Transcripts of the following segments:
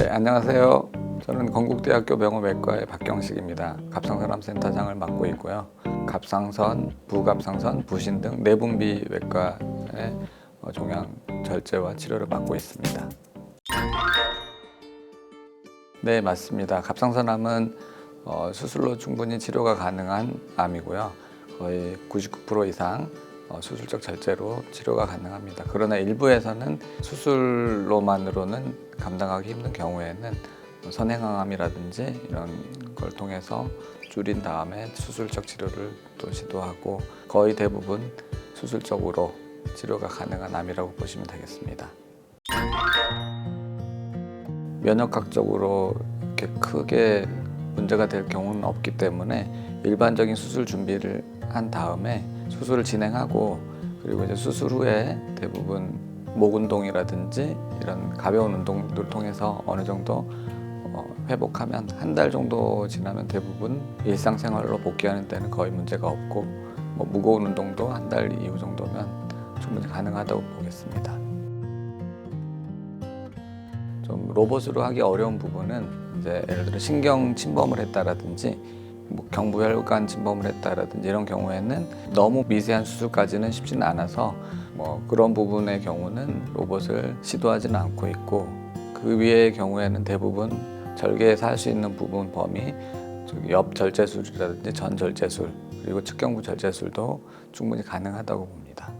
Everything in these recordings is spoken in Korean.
네, 안녕하세요. 저는 건국대학교 병원외과의 박경식입니다. 갑상선암센터장을 맡고 있고요. 갑상선, 부갑상선, 부신 등 내분비 외과의 종양 절제와 치료를 맡고 있습니다. 네, 맞습니다. 갑상선암은 수술로 충분히 치료가 가능한 암이고요. 거의 99% 이상 수술적 절제로 치료가 가능합니다. 그러나 일부에서는 수술로만으로는 감당하기 힘든 경우에는 선행암이라든지 이런 걸 통해서 줄인 다음에 수술적 치료를 또 시도하고, 거의 대부분 수술적으로 치료가 가능한 암이라고 보시면 되겠습니다. 면역학적으로 이렇게 크게 문제가 될 경우는 없기 때문에 일반적인 수술 준비를 한 다음에 수술을 진행하고, 그리고 이제 수술 후에 대부분 목 운동이라든지 이런 가벼운 운동들을 통해서 어느 정도 회복하면 한 달 정도 지나면 대부분 일상생활로 복귀하는 데는 거의 문제가 없고, 무거운 운동도 한 달 이후 정도면 충분히 가능하다고 보겠습니다. 좀 로봇으로 하기 어려운 부분은 이제 예를 들어 신경 침범을 했다라든지 경부혈관 침범을 했다라든지 이런 경우에는 너무 미세한 수술까지는 쉽지는 않아서 그런 부분의 경우는 로봇을 시도하지는 않고 있고, 그 위의 경우에는 대부분 절개에서 할 수 있는 부분 범위, 옆 절제술이라든지 전 절제술, 그리고 측경부 절제술도 충분히 가능하다고 봅니다.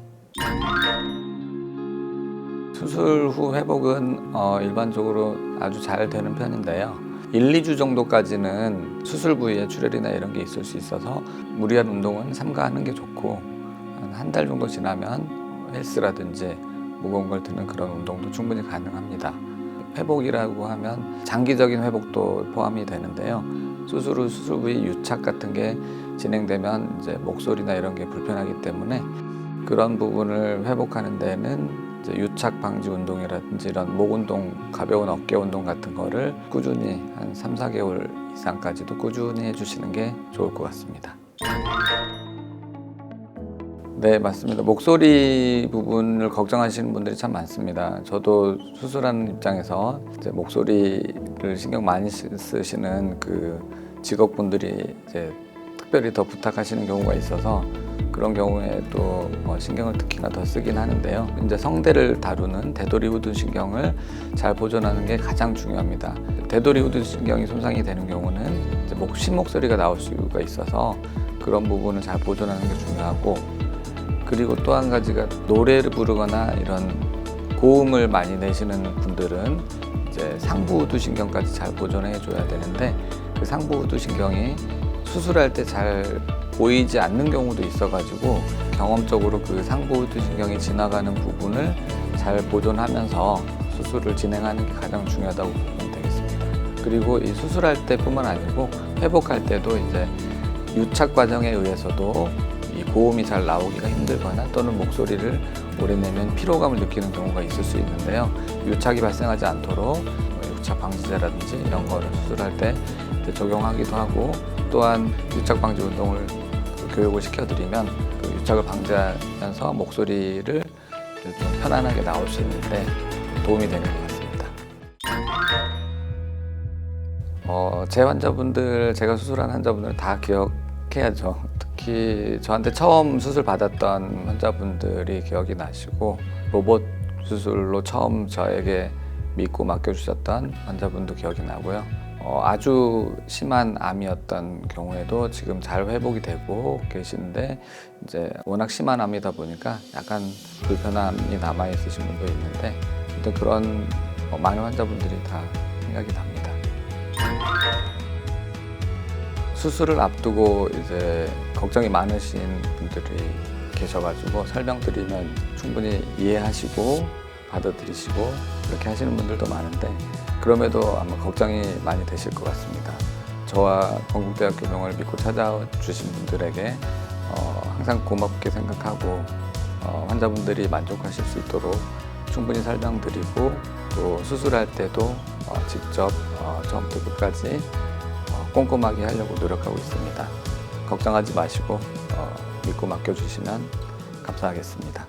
수술 후 회복은 일반적으로 아주 잘 되는 편인데요. 1-2주 정도까지는 수술 부위에 출혈이나 이런 게 있을 수 있어서 무리한 운동은 삼가하는 게 좋고, 한 달 정도 지나면 헬스라든지 무거운 걸 드는 그런 운동도 충분히 가능합니다. 회복이라고 하면 장기적인 회복도 포함이 되는데요. 수술 후 수술 부위 유착 같은 게 진행되면 이제 목소리나 이런 게 불편하기 때문에 그런 부분을 회복하는 데는 이제 유착 방지 운동이라든지 이런 목 운동, 가벼운 어깨 운동 같은 거를 꾸준히 한 3-4개월 이상까지도 꾸준히 해주시는 게 좋을 것 같습니다. 네, 맞습니다. 목소리 부분을 걱정하시는 분들이 참 많습니다. 저도 수술하는 입장에서 이제 목소리를 신경 많이 쓰시는 그 직업분들이 이제 특별히 더 부탁하시는 경우가 있어서 그런 경우에 또 신경을 특히나 더 쓰긴 하는데요. 이제 성대를 다루는 대도리우드 신경을 잘 보존하는 게 가장 중요합니다. 대도리우드 신경이 손상이 되는 경우는 이제 신목소리가 나올 수가 있어서 그런 부분을 잘 보존하는 게 중요하고, 그리고 또 한 가지가 노래를 부르거나 이런 고음을 많이 내시는 분들은 이제 상부우드 신경까지 잘 보존해 줘야 되는데, 그 상부우드 신경이 수술할 때 잘 보이지 않는 경우도 있어가지고 경험적으로 그 상부우드 신경이 지나가는 부분을 잘 보존하면서 수술을 진행하는 게 가장 중요하다고 보면 되겠습니다. 그리고 이 수술할 때뿐만 아니고 회복할 때도 이제 유착 과정에 의해서도 이 고음이 잘 나오기가 힘들거나 또는 목소리를 오래 내면 피로감을 느끼는 경우가 있을 수 있는데요. 유착이 발생하지 않도록 유착 방지제라든지 이런 거를 수술할 때 적용하기도 하고, 또한 유착 방지 운동을 교육을 시켜드리면 그 유착을 방지하면서 목소리를 좀 편안하게 나올 수 있는데 도움이 되는 것 같습니다. 제 환자분들, 제가 수술한 환자분들 다 기억해야죠. 특히 저한테 처음 수술 받았던 환자분들이 기억이 나시고, 로봇 수술로 처음 저에게 믿고 맡겨주셨던 환자분도 기억이 나고요. 아주 심한 암이었던 경우에도 지금 잘 회복이 되고 계시는데, 이제 워낙 심한 암이다 보니까 약간 불편함이 남아 있으신 분도 있는데, 근데 그런 많은 환자분들이 다 생각이 납니다. 수술을 앞두고 이제 걱정이 많으신 분들이 계셔가지고 설명드리면 충분히 이해하시고 받아들이시고 이렇게 하시는 분들도 많은데, 그럼에도 아마 걱정이 많이 되실 것 같습니다. 저와 건국대학교 병원을 믿고 찾아주신 분들에게 항상 고맙게 생각하고 환자분들이 만족하실 수 있도록 충분히 설명드리고, 또 수술할 때도 직접 처음부터 끝까지 꼼꼼하게 하려고 노력하고 있습니다. 걱정하지 마시고 믿고 맡겨주시면 감사하겠습니다.